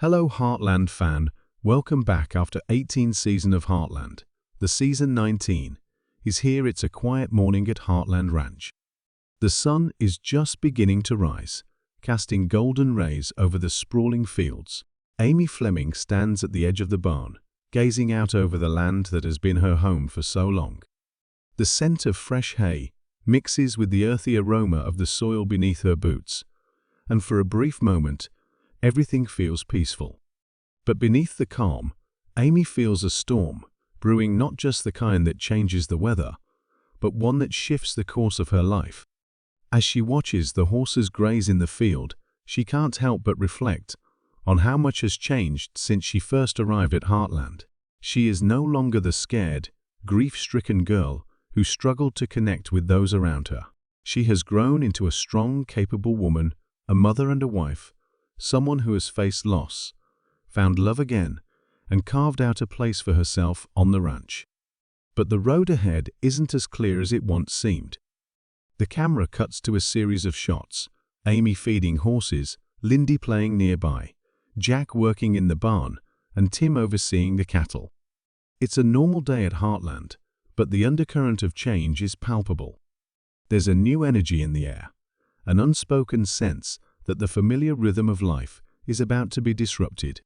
Hello Heartland fan, welcome back after 18 season of Heartland. The season 19 is here. It's a quiet morning at Heartland Ranch. The sun is just beginning to rise, casting golden rays over the sprawling fields. Amy Fleming stands at the edge of the barn, gazing out over the land that has been her home for so long. The scent of fresh hay mixes with the earthy aroma of the soil beneath her boots, and for a brief moment, everything feels peaceful. But beneath the calm, Amy feels a storm, brewing, not just the kind that changes the weather, but one that shifts the course of her life. As she watches the horses graze in the field, she can't help but reflect on how much has changed since she first arrived at Heartland. She is no longer the scared, grief-stricken girl who struggled to connect with those around her. She has grown into a strong, capable woman, a mother and a wife, someone who has faced loss, found love again, and carved out a place for herself on the ranch. But the road ahead isn't as clear as it once seemed. The camera cuts to a series of shots: Amy feeding horses, Lindy playing nearby, Jack working in the barn, and Tim overseeing the cattle. It's a normal day at Heartland, but the undercurrent of change is palpable. There's a new energy in the air, an unspoken sense that the familiar rhythm of life is about to be disrupted.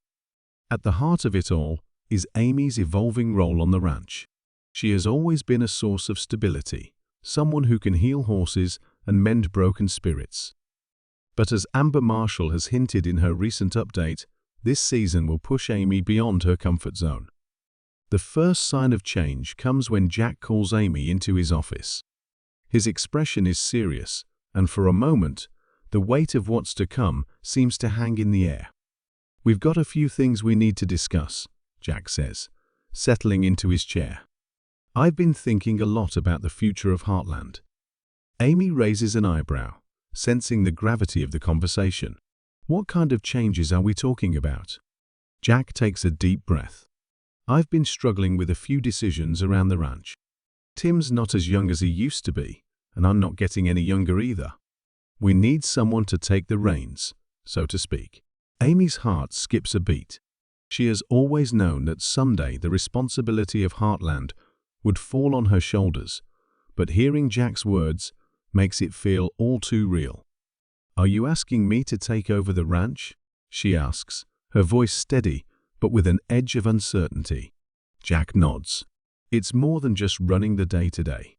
At the heart of it all is Amy's evolving role on the ranch. She has always been a source of stability, someone who can heal horses and mend broken spirits. But as Amber Marshall has hinted in her recent update, this season will push Amy beyond her comfort zone. The first sign of change comes when Jack calls Amy into his office. His expression is serious, and for a moment, the weight of what's to come seems to hang in the air. "We've got a few things we need to discuss," Jack says, settling into his chair. "I've been thinking a lot about the future of Heartland." Amy raises an eyebrow, sensing the gravity of the conversation. "What kind of changes are we talking about?" Jack takes a deep breath. "I've been struggling with a few decisions around the ranch. Tim's not as young as he used to be, and I'm not getting any younger either. We need someone to take the reins, so to speak." Amy's heart skips a beat. She has always known that someday the responsibility of Heartland would fall on her shoulders, but hearing Jack's words makes it feel all too real. "Are you asking me to take over the ranch?" she asks, her voice steady but with an edge of uncertainty. Jack nods. "It's more than just running the day-to-day.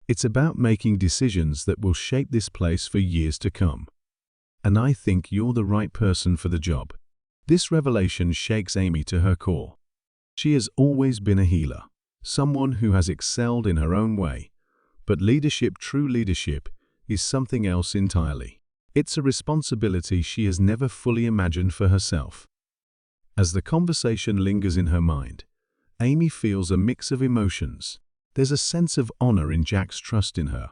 It's about making decisions that will shape this place for years to come. And I think you're the right person for the job." This revelation shakes Amy to her core. She has always been a healer, someone who has excelled in her own way, but leadership, true leadership, is something else entirely. It's a responsibility she has never fully imagined for herself. As the conversation lingers in her mind, Amy feels a mix of emotions. There's a sense of honor in Jack's trust in her,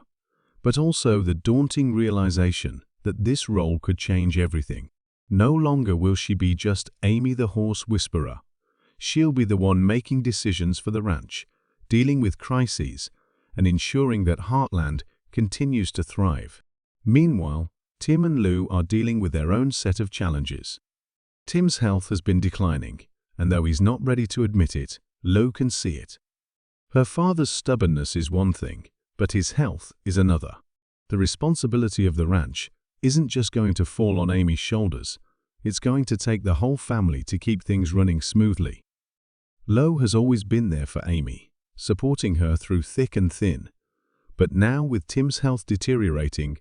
but also the daunting realization that this role could change everything. No longer will she be just Amy the horse whisperer. She'll be the one making decisions for the ranch, dealing with crises, and ensuring that Heartland continues to thrive. Meanwhile, Tim and Lou are dealing with their own set of challenges. Tim's health has been declining, and though he's not ready to admit it, Lou can see it. Her father's stubbornness is one thing, but his health is another. The responsibility of the ranch isn't just going to fall on Amy's shoulders, it's going to take the whole family to keep things running smoothly. Lou has always been there for Amy, supporting her through thick and thin. But now, with Tim's health deteriorating,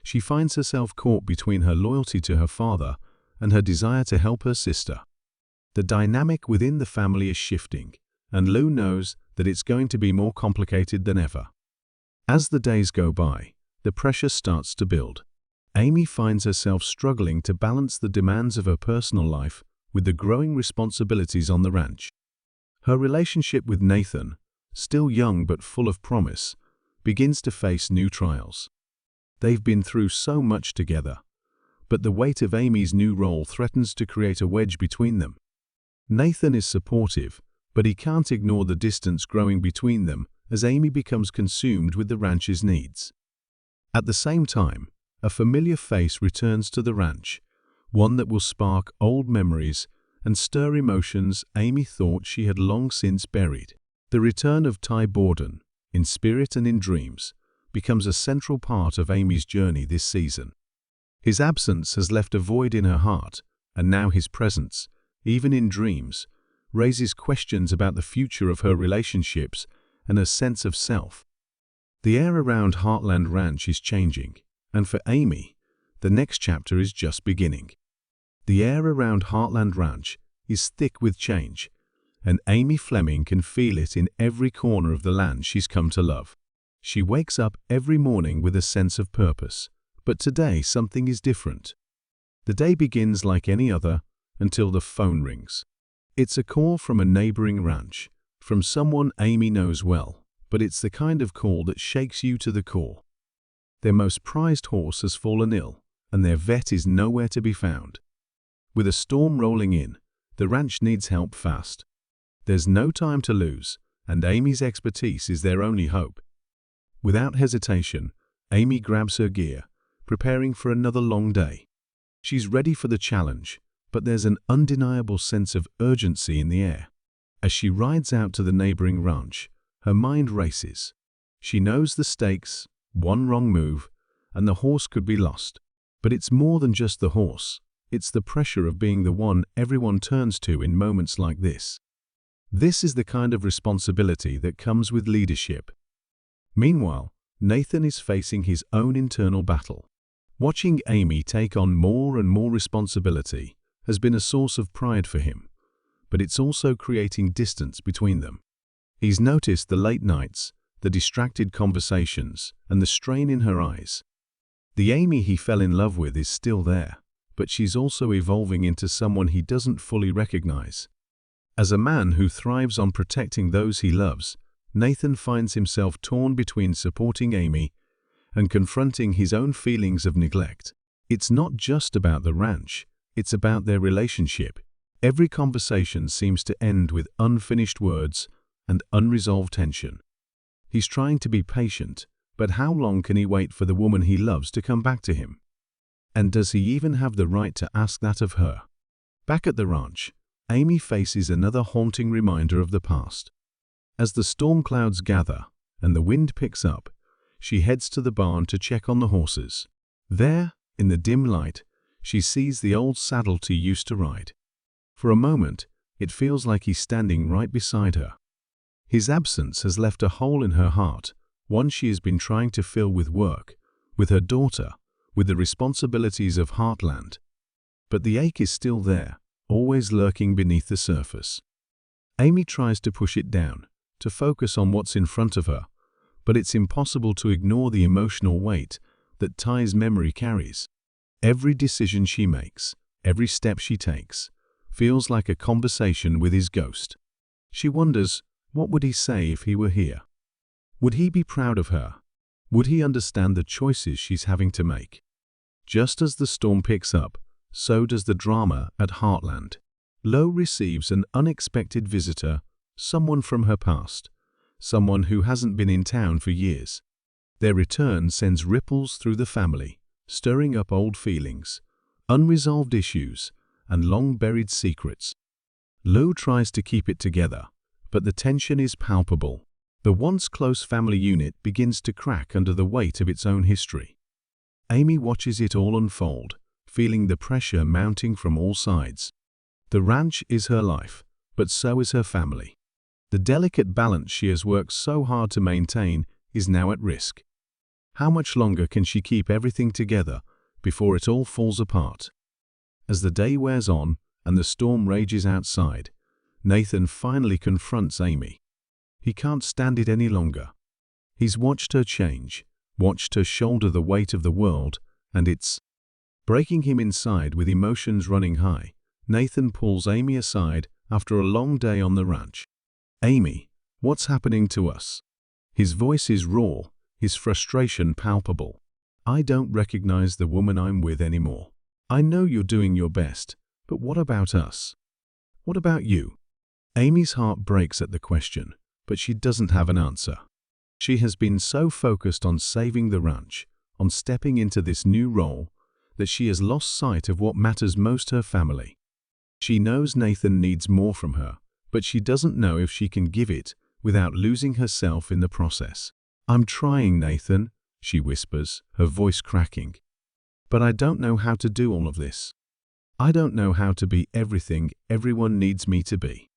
she finds herself caught between her loyalty to her father and her desire to help her sister. The dynamic within the family is shifting, and Lou knows that it's going to be more complicated than ever. As the days go by, the pressure starts to build. Amy finds herself struggling to balance the demands of her personal life with the growing responsibilities on the ranch. Her relationship with Nathan, still young but full of promise, begins to face new trials. They've been through so much together, but the weight of Amy's new role threatens to create a wedge between them. Nathan is supportive, but he can't ignore the distance growing between them as Amy becomes consumed with the ranch's needs. At the same time, a familiar face returns to the ranch, one that will spark old memories and stir emotions Amy thought she had long since buried. The return of Ty Borden, in spirit and in dreams, becomes a central part of Amy's journey this season. His absence has left a void in her heart, and now his presence, even in dreams, raises questions about the future of her relationships and her sense of self. The air around Heartland Ranch is changing, and for Amy, the next chapter is just beginning. The air around Heartland Ranch is thick with change, and Amy Fleming can feel it in every corner of the land she's come to love. She wakes up every morning with a sense of purpose, but today something is different. The day begins like any other until the phone rings. It's a call from a neighboring ranch, from someone Amy knows well, but it's the kind of call that shakes you to the core. Their most prized horse has fallen ill, and their vet is nowhere to be found. With a storm rolling in, the ranch needs help fast. There's no time to lose, and Amy's expertise is their only hope. Without hesitation, Amy grabs her gear, preparing for another long day. She's ready for the challenge, but there's an undeniable sense of urgency in the air. As she rides out to the neighboring ranch, her mind races. She knows the stakes, one wrong move, and the horse could be lost. But it's more than just the horse. It's the pressure of being the one everyone turns to in moments like this. This is the kind of responsibility that comes with leadership. Meanwhile, Nathan is facing his own internal battle. Watching Amy take on more and more responsibility has been a source of pride for him, but it's also creating distance between them. He's noticed the late nights, the distracted conversations, and the strain in her eyes. The Amy he fell in love with is still there, but she's also evolving into someone he doesn't fully recognize. As a man who thrives on protecting those he loves, Nathan finds himself torn between supporting Amy and confronting his own feelings of neglect. It's not just about the ranch, it's about their relationship. Every conversation seems to end with unfinished words and unresolved tension. He's trying to be patient, but how long can he wait for the woman he loves to come back to him? And does he even have the right to ask that of her? Back at the ranch, Amy faces another haunting reminder of the past. As the storm clouds gather and the wind picks up, she heads to the barn to check on the horses. There, in the dim light, she sees the old saddle she used to ride. For a moment, it feels like he's standing right beside her. His absence has left a hole in her heart, one she has been trying to fill with work, with her daughter, with the responsibilities of Heartland. But the ache is still there, always lurking beneath the surface. Amy tries to push it down, to focus on what's in front of her, but it's impossible to ignore the emotional weight that Ty's memory carries. Every decision she makes, every step she takes, feels like a conversation with his ghost. She wonders, what would he say if he were here? Would he be proud of her? Would he understand the choices she's having to make? Just as the storm picks up, so does the drama at Heartland. Lo receives an unexpected visitor, someone from her past, someone who hasn't been in town for years. Their return sends ripples through the family, stirring up old feelings, unresolved issues, and long-buried secrets. Lo tries to keep it together, but the tension is palpable. The once close family unit begins to crack under the weight of its own history. Amy watches it all unfold, feeling the pressure mounting from all sides. The ranch is her life, but so is her family. The delicate balance she has worked so hard to maintain is now at risk. How much longer can she keep everything together before it all falls apart? As the day wears on and the storm rages outside, Nathan finally confronts Amy. He can't stand it any longer. He's watched her change, watched her shoulder the weight of the world, and it's breaking him inside with emotions running high. Nathan pulls Amy aside after a long day on the ranch. Amy, what's happening to us? His voice is raw, his frustration palpable. I don't recognize the woman I'm with anymore. I know you're doing your best, but what about us? What about you? Amy's heart breaks at the question, but she doesn't have an answer. She has been so focused on saving the ranch, on stepping into this new role, that she has lost sight of what matters most: her family. She knows Nathan needs more from her, but she doesn't know if she can give it without losing herself in the process. "I'm trying, Nathan," she whispers, her voice cracking. "But I don't know how to do all of this. I don't know how to be everything everyone needs me to be."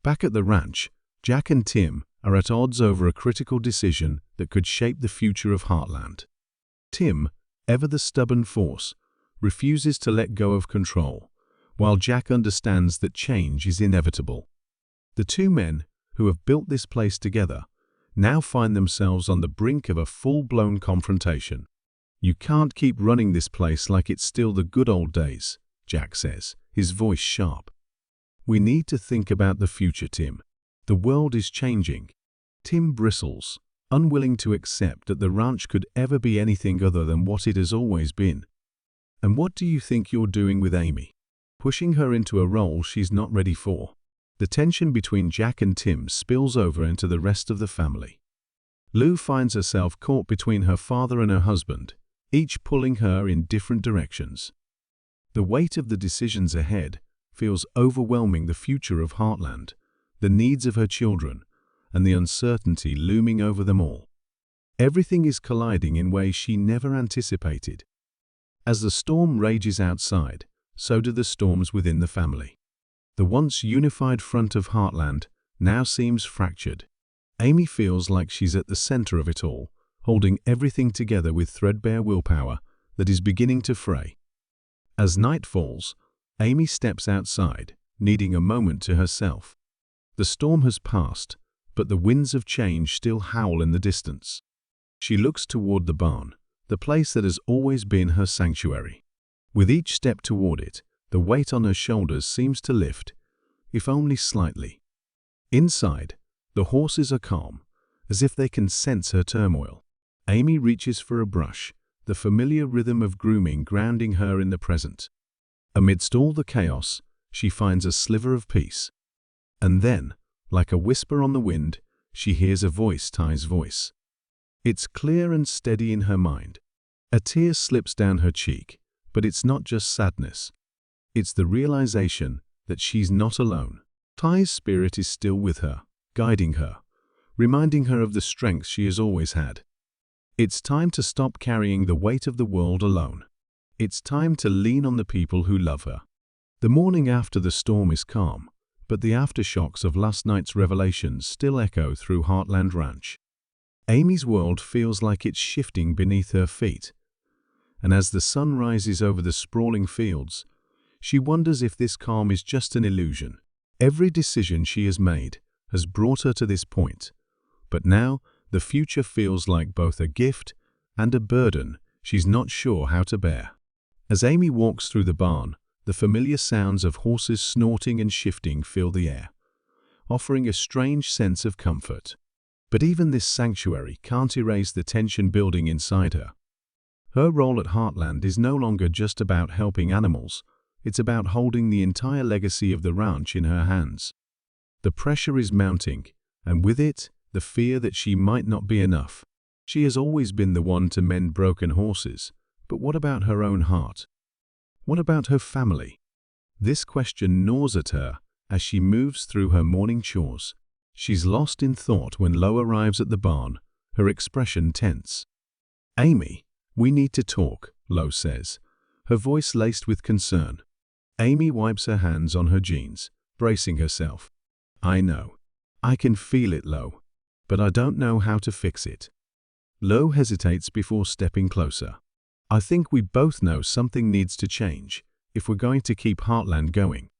Back at the ranch, Jack and Tim are at odds over a critical decision that could shape the future of Heartland. Tim, ever the stubborn force, refuses to let go of control, while Jack understands that change is inevitable. The two men, who have built this place together, now find themselves on the brink of a full-blown confrontation. "You can't keep running this place like it's still the good old days," Jack says, his voice sharp. "We need to think about the future, Tim. The world is changing." Tim bristles, unwilling to accept that the ranch could ever be anything other than what it has always been. "And what do you think you're doing with Amy? Pushing her into a role she's not ready for?" The tension between Jack and Tim spills over into the rest of the family. Lou finds herself caught between her father and her husband, each pulling her in different directions. The weight of the decisions ahead feels overwhelming: the future of Heartland, the needs of her children, and the uncertainty looming over them all. Everything is colliding in ways she never anticipated. As the storm rages outside, so do the storms within the family. The once unified front of Heartland now seems fractured. Amy feels like she's at the center of it all, holding everything together with threadbare willpower that is beginning to fray. As night falls, Amy steps outside, needing a moment to herself. The storm has passed, but the winds of change still howl in the distance. She looks toward the barn, the place that has always been her sanctuary. With each step toward it, the weight on her shoulders seems to lift, if only slightly. Inside, the horses are calm, as if they can sense her turmoil. Amy reaches for a brush, the familiar rhythm of grooming grounding her in the present. Amidst all the chaos, she finds a sliver of peace. And then, like a whisper on the wind, she hears a voice: Ty's voice. It's clear and steady in her mind. A tear slips down her cheek, but it's not just sadness. It's the realization that she's not alone. Ty's spirit is still with her, guiding her, reminding her of the strength she has always had. It's time to stop carrying the weight of the world alone. It's time to lean on the people who love her. The morning after the storm is calm, but the aftershocks of last night's revelations still echo through Heartland Ranch. Amy's world feels like it's shifting beneath her feet, and as the sun rises over the sprawling fields, she wonders if this calm is just an illusion. Every decision she has made has brought her to this point, but now the future feels like both a gift and a burden she's not sure how to bear. As Amy walks through the barn, the familiar sounds of horses snorting and shifting fill the air, offering a strange sense of comfort. But even this sanctuary can't erase the tension building inside her. Her role at Heartland is no longer just about helping animals, it's about holding the entire legacy of the ranch in her hands. The pressure is mounting, and with it, the fear that she might not be enough. She has always been the one to mend broken horses, but what about her own heart? What about her family? This question gnaws at her as she moves through her morning chores. She's lost in thought when Lo arrives at the barn, her expression tense. "Amy, we need to talk," Lo says, her voice laced with concern. Amy wipes her hands on her jeans, bracing herself. "I know. I can feel it, Lo, but I don't know how to fix it." Lo hesitates before stepping closer. "I think we both know something needs to change if we're going to keep Heartland going.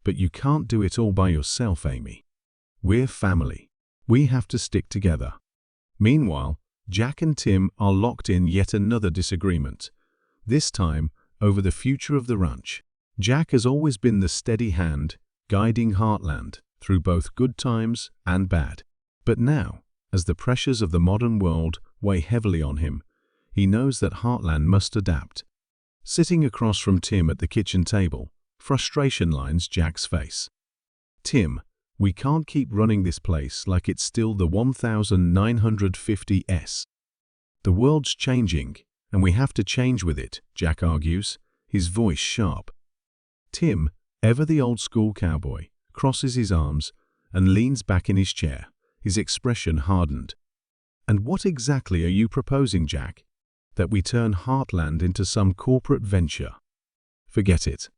But you can't do it all by yourself, Amy. We're family. We have to stick together." Meanwhile, Jack and Tim are locked in yet another disagreement, this time over the future of the ranch. Jack has always been the steady hand, guiding Heartland through both good times and bad. But now, as the pressures of the modern world weigh heavily on him, he knows that Heartland must adapt. Sitting across from Tim at the kitchen table, frustration lines Jack's face. "Tim, we can't keep running this place like it's still the 1950s. The world's changing, and we have to change with it, Jack argues, his voice sharp. Tim, ever the old-school cowboy, crosses his arms and leans back in his chair, his expression hardened. And what exactly are you proposing, Jack? That we turn Heartland into some corporate venture? Forget it.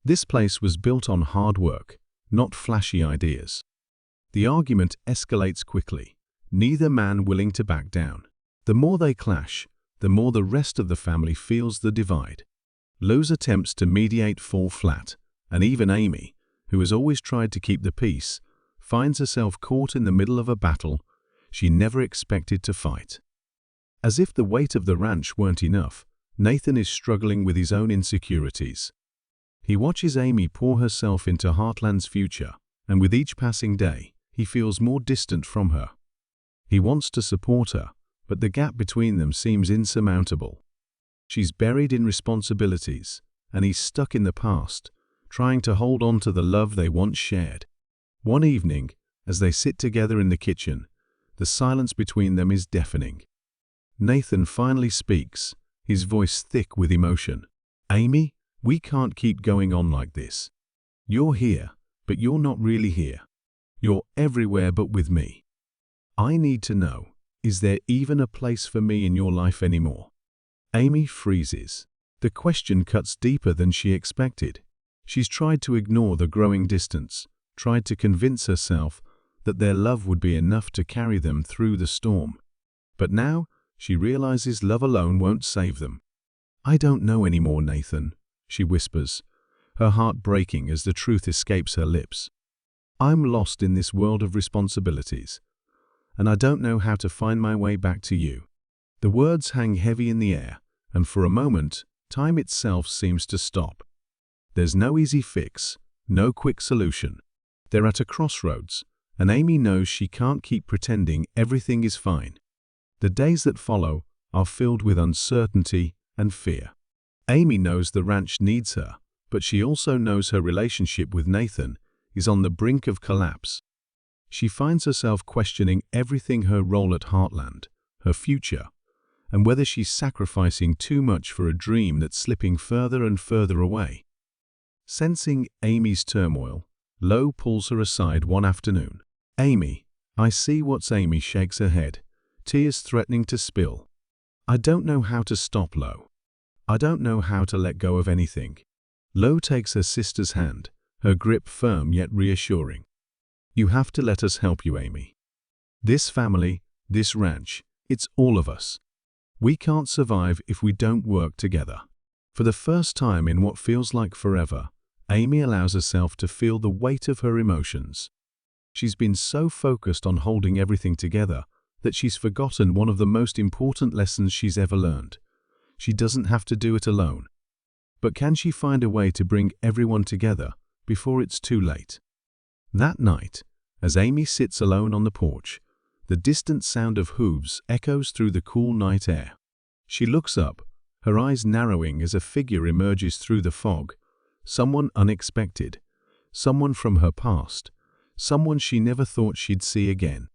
This place was built on hard work, not flashy ideas. The argument escalates quickly, neither man willing to back down. The more they clash, the more the rest of the family feels the divide. Lou's attempts to mediate fall flat, and even Amy, who has always tried to keep the peace, finds herself caught in the middle of a battle she never expected to fight. As if the weight of the ranch weren't enough, Nathan is struggling with his own insecurities. He watches Amy pour herself into Heartland's future, and with each passing day, he feels more distant from her. He wants to support her, but the gap between them seems insurmountable. She's buried in responsibilities, and he's stuck in the past, trying to hold on to the love they once shared. One evening, as they sit together in the kitchen, the silence between them is deafening. Nathan finally speaks, his voice thick with emotion. "Amy, we can't keep going on like this. You're here, but you're not really here. You're everywhere but with me. I need to know, is there even a place for me in your life anymore?" Amy freezes. The question cuts deeper than she expected. She's tried to ignore the growing distance, tried to convince herself that their love would be enough to carry them through the storm. But now, she realizes love alone won't save them. "I don't know anymore, Nathan," she whispers, her heart breaking as the truth escapes her lips. "I'm lost in this world of responsibilities, and I don't know how to find my way back to you." The words hang heavy in the air, and for a moment, time itself seems to stop. There's no easy fix, no quick solution. They're at a crossroads, and Amy knows she can't keep pretending everything is fine. The days that follow are filled with uncertainty and fear. Amy knows the ranch needs her, but she also knows her relationship with Nathan is on the brink of collapse. She finds herself questioning everything: her role at Heartland, her future, and whether she's sacrificing too much for a dream that's slipping further and further away. Sensing Amy's turmoil, Lo pulls her aside one afternoon. "Amy, I see what's—" Amy shakes her head, tears threatening to spill. "I don't know how to stop, Lo. I don't know how to let go of anything." Lo takes her sister's hand, her grip firm yet reassuring. "You have to let us help you, Amy. This family, this ranch, it's all of us. We can't survive if we don't work together." For the first time in what feels like forever, Amy allows herself to feel the weight of her emotions. She's been so focused on holding everything together that she's forgotten one of the most important lessons she's ever learned. She doesn't have to do it alone. But can she find a way to bring everyone together before it's too late? That night, as Amy sits alone on the porch, the distant sound of hooves echoes through the cool night air. She looks up, her eyes narrowing as a figure emerges through the fog. Someone unexpected, someone from her past, someone she never thought she'd see again.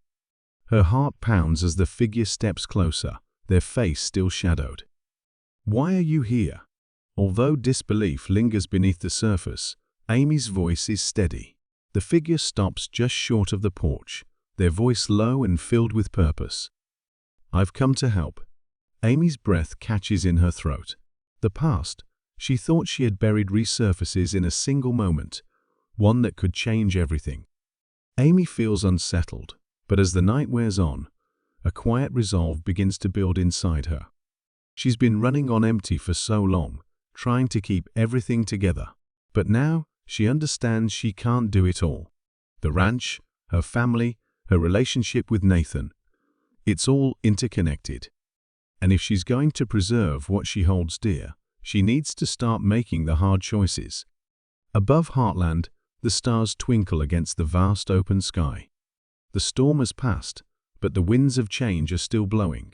Her heart pounds as the figure steps closer, their face still shadowed. "Why are you here?" Although disbelief lingers beneath the surface, Amy's voice is steady. The figure stops just short of the porch, their voice low and filled with purpose. "I've come to help." Amy's breath catches in her throat. The past, she thought she had buried, resurfaces in a single moment, one that could change everything. Amy feels unsettled, but as the night wears on, a quiet resolve begins to build inside her. She's been running on empty for so long, trying to keep everything together. But now, she understands she can't do it all. The ranch, her family, her relationship with Nathan, it's all interconnected. And if she's going to preserve what she holds dear, she needs to start making the hard choices. Above Heartland, the stars twinkle against the vast open sky. The storm has passed, but the winds of change are still blowing.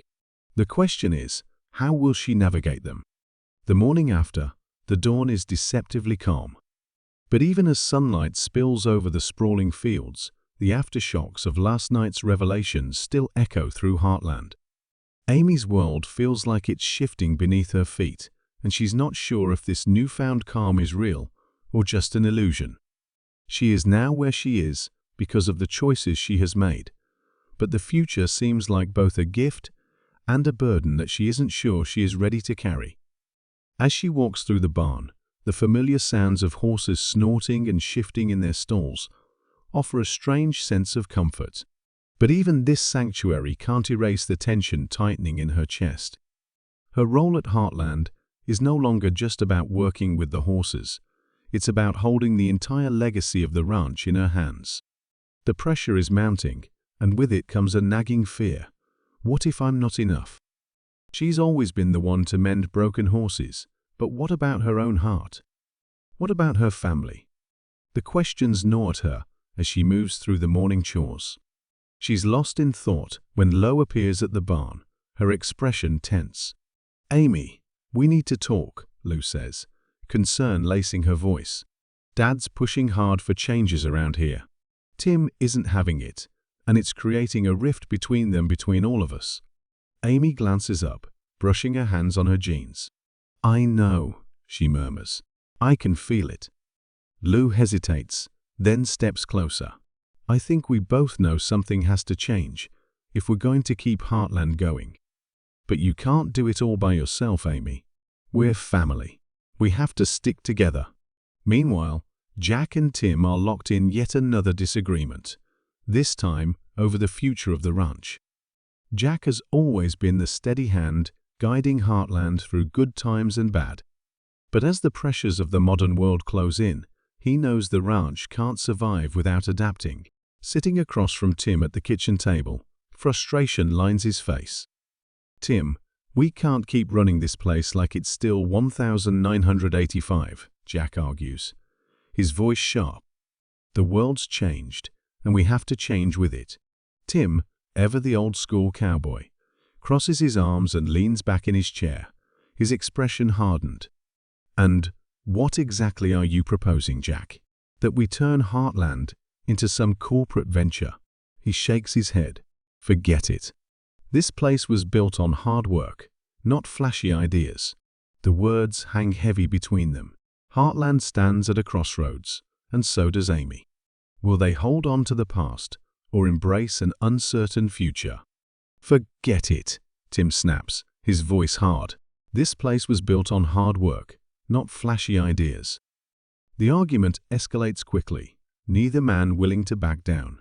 The question is, how will she navigate them? The morning after, the dawn is deceptively calm. But even as sunlight spills over the sprawling fields, the aftershocks of last night's revelations still echo through Heartland. Amy's world feels like it's shifting beneath her feet, and she's not sure if this newfound calm is real or just an illusion. She is now where she is because of the choices she has made, but the future seems like both a gift and a burden that she isn't sure she is ready to carry. As she walks through the barn, the familiar sounds of horses snorting and shifting in their stalls offer a strange sense of comfort. But even this sanctuary can't erase the tension tightening in her chest. Her role at Heartland is no longer just about working with the horses. It's about holding the entire legacy of the ranch in her hands. The pressure is mounting, and with it comes a nagging fear. What if I'm not enough? She's always been the one to mend broken horses, but what about her own heart? What about her family? The questions gnaw at her as she moves through the morning chores. She's lost in thought when Lo appears at the barn, her expression tense. "Amy, we need to talk," Lou says, concern lacing her voice. "Dad's pushing hard for changes around here. Tim isn't having it, and it's creating a rift between all of us." Amy glances up, brushing her hands on her jeans. "I know," she murmurs. "I can feel it." Lou hesitates, then steps closer. "I think we both know something has to change if we're going to keep Heartland going. But you can't do it all by yourself, Amy. We're family. We have to stick together." Meanwhile, Jack and Tim are locked in yet another disagreement, this time over the future of the ranch. Jack has always been the steady hand guiding Heartland through good times and bad. But as the pressures of the modern world close in, he knows the ranch can't survive without adapting. Sitting across from Tim at the kitchen table, frustration lines his face. "Tim, we can't keep running this place like it's still 1985, Jack argues, his voice sharp. "The world's changed, and we have to change with it." Tim, ever the old-school cowboy, crosses his arms and leans back in his chair, his expression hardened. "And what exactly are you proposing, Jack? That we turn Heartland into some corporate venture?" He shakes his head. "Forget it. This place was built on hard work, not flashy ideas." The words hang heavy between them. Heartland stands at a crossroads, and so does Amy. Will they hold on to the past or embrace an uncertain future? "Forget it," Tim snaps, his voice hard. "This place was built on hard work, not flashy ideas." The argument escalates quickly, neither man willing to back down.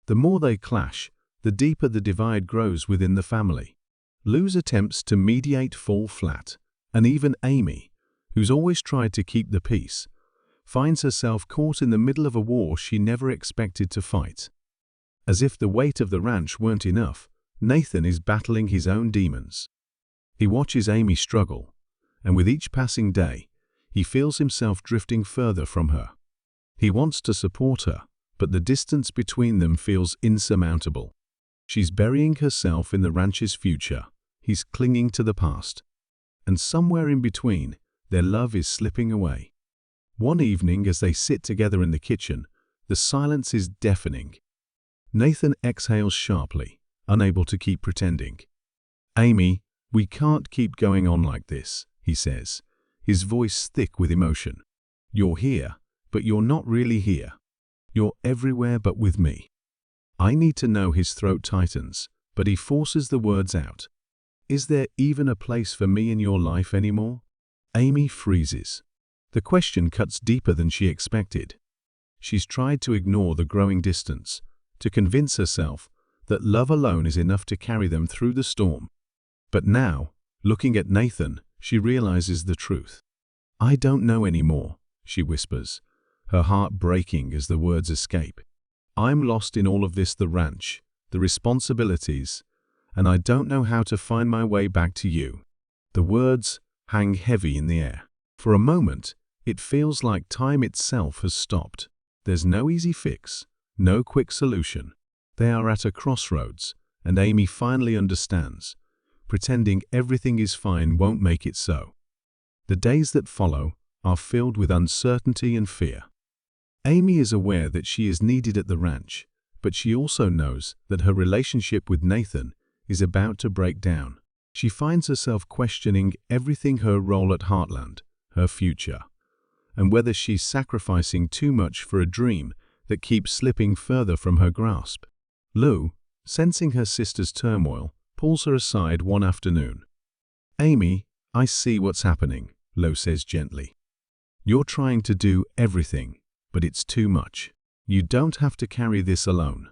The more they clash, the deeper the divide grows within the family. Lou's attempts to mediate fall flat, and even Amy, who's always tried to keep the peace, finds herself caught in the middle of a war she never expected to fight. As if the weight of the ranch weren't enough, Nathan is battling his own demons. He watches Amy struggle, and with each passing day, he feels himself drifting further from her. He wants to support her, but the distance between them feels insurmountable. She's burying herself in the ranch's future, he's clinging to the past. And somewhere in between, their love is slipping away. One evening, as they sit together in the kitchen, the silence is deafening. Nathan exhales sharply, unable to keep pretending. "Amy, we can't keep going on like this," he says, his voice thick with emotion. "You're here, but you're not really here. You're everywhere but with me." I need to know. His throat tightens, but he forces the words out. "Is there even a place for me in your life anymore?" Amy freezes. The question cuts deeper than she expected. She's tried to ignore the growing distance, to convince herself that love alone is enough to carry them through the storm. But now, looking at Nathan, she realizes the truth. "I don't know anymore," she whispers, her heart breaking as the words escape. "I'm lost in all of this, the ranch, the responsibilities, and I don't know how to find my way back to you." The words hang heavy in the air. For a moment, it feels like time itself has stopped. There's no easy fix, no quick solution. They are at a crossroads, and Amy finally understands. Pretending everything is fine won't make it so. The days that follow are filled with uncertainty and fear. Amy is aware that she is needed at the ranch, but she also knows that her relationship with Nathan is about to break down. She finds herself questioning everything: her role at Heartland, her future, and whether she's sacrificing too much for a dream that keeps slipping further from her grasp. Lou, sensing her sister's turmoil, pulls her aside one afternoon. "Amy, I see what's happening," Lou says gently. "You're trying to do everything, but it's too much. You don't have to carry this alone."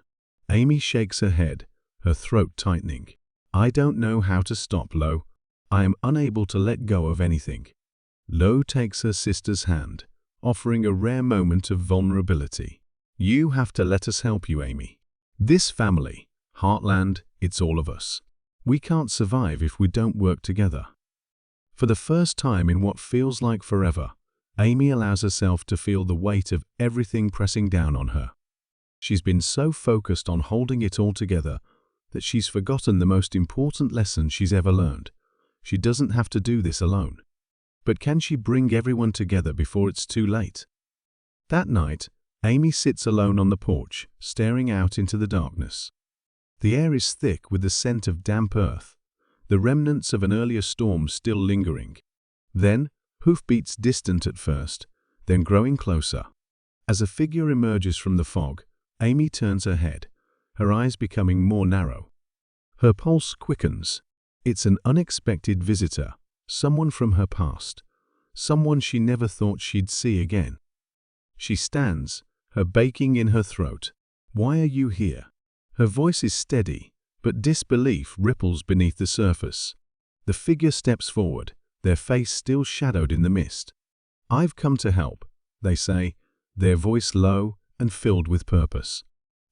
Amy shakes her head, her throat tightening. "I don't know how to stop, Lou. I am unable to let go of anything." Lou takes her sister's hand, offering a rare moment of vulnerability. "You have to let us help you, Amy. This family, Heartland, it's all of us. We can't survive if we don't work together." For the first time in what feels like forever, Amy allows herself to feel the weight of everything pressing down on her. She's been so focused on holding it all together that she's forgotten the most important lesson she's ever learned. She doesn't have to do this alone. But can she bring everyone together before it's too late? That night, Amy sits alone on the porch, staring out into the darkness. The air is thick with the scent of damp earth, the remnants of an earlier storm still lingering. Then, hoofbeats distant at first, then growing closer. As a figure emerges from the fog, Amy turns her head, her eyes becoming more narrow. Her pulse quickens. It's an unexpected visitor, someone from her past, someone she never thought she'd see again. She stands, her baking in her throat. "Why are you here?" Her voice is steady, but disbelief ripples beneath the surface. The figure steps forward, their face still shadowed in the mist. "I've come to help," they say, their voice low and filled with purpose.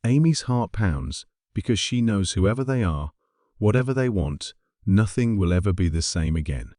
Amy's heart pounds, because she knows whoever they are, whatever they want, nothing will ever be the same again.